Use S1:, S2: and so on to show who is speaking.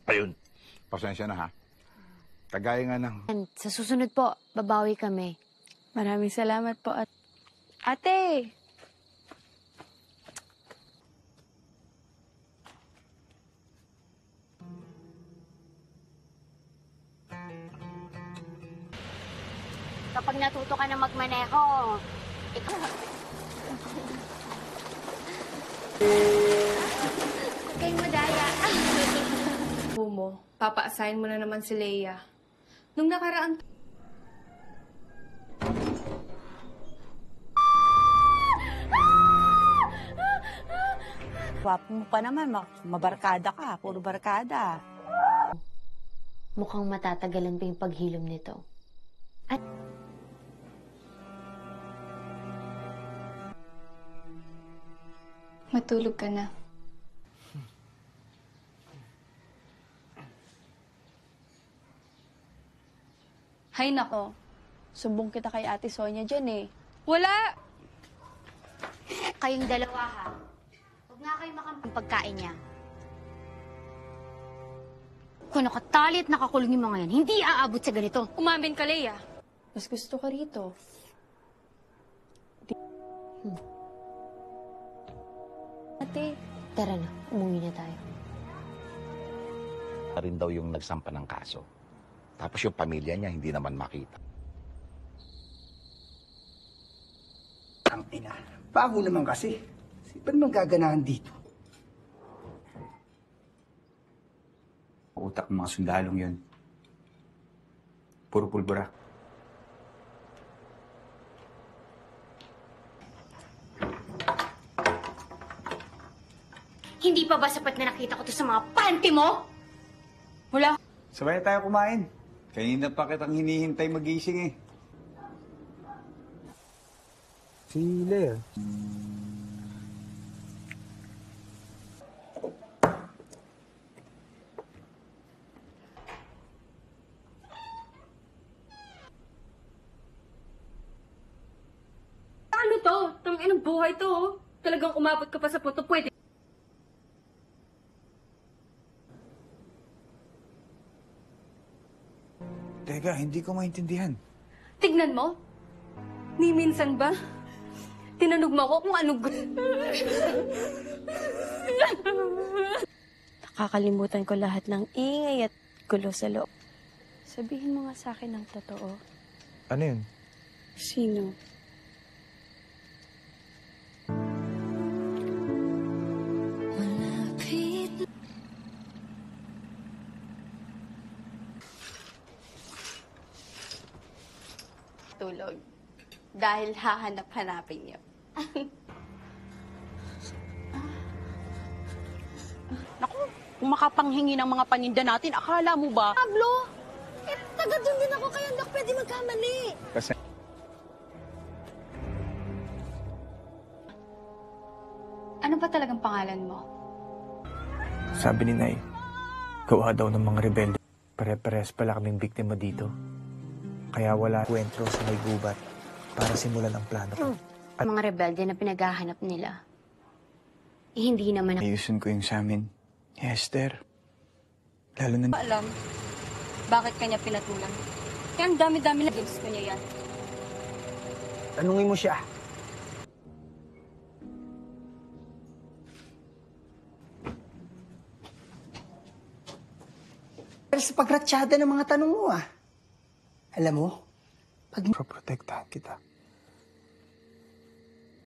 S1: Ayun, pasensya na ha. Kagaya nga ng...
S2: Sa susunod po, babawi kami.
S3: Maraming salamat po at... Ate!
S2: Kapag natuto ka na magmaneho, ikaw... Huwag kayong madaya.
S3: mo, papa-assign mo na naman si Leia. Nung nakaraan...
S4: Wapo mo pa naman, mabarkada ka, puro barkada.
S2: Mukhang matatagalan pa yung paghilom nito. At...
S3: Matulog ka na. Hay nako, sumbong kita kay Ate Sonia dyan eh. Wala!
S2: Kayong dalawa ha. Huwag nga kayo makampang pagkain niya. Kung nakatali at nakakulong yung mga yan, hindi aabot sa ganito.
S3: Umamin ka, Leia. Mas gusto ka rito. Ate.
S2: Tara na, umuwi na tayo.
S1: rin daw yung nagsampa ng kaso. Tapos yung pamilya niya hindi naman makita.
S5: Ang ina, bago naman kasi. Ba't naman gaganahan dito? Utak ng mga sundalong yun. Puro pulbura.
S2: Hindi pa ba sapat na nakita ko to sa mga panty mo?
S3: Wala.
S5: Sabay tayo kumain. Kanina pa kitang hinihintay magising eh. Si Lea.
S3: Ano to? Tangin ng buhay to, oh. Talagang umabot ka pa sa punto, pwede.
S5: Teka, hindi ko maintindihan.
S3: Tignan mo. Ni minsan ba? Tinanog mo ako kung anong... Nakakalimutan ko lahat ng ingay at gulo sa loob. Sabihin mo nga sa akin ang totoo.
S5: Ano yun?
S3: Sino? Tulog. Dahil hahanap-hanapin niyo.
S4: Naku, kung makapanghingi ng mga paninda natin, akala mo ba?
S2: Pablo! Eh, taga doon din ako kaya hindi ako pwede magkamali.
S5: Kasi...
S3: Ano ba talagang pangalan mo?
S6: Sabi ni Nay, gawa daw ng mga rebelde. Pare-pares pala kaming biktima dito. Kaya wala kwentro sa may gubat para simulan ang plano ko.
S2: At mga rebelde na pinaghahanap nila. Eh, hindi naman ako...
S6: Ayusin ko yung sa amin. Esther. Lalo na...
S3: Alam, bakit kanya pinatulang? Kaya ang dami-dami na games ko niya yan.
S5: Tanungin mo siya. Pero sa pagratsyada ng mga tanong mo Alam mo,
S6: Proprotektahan kita.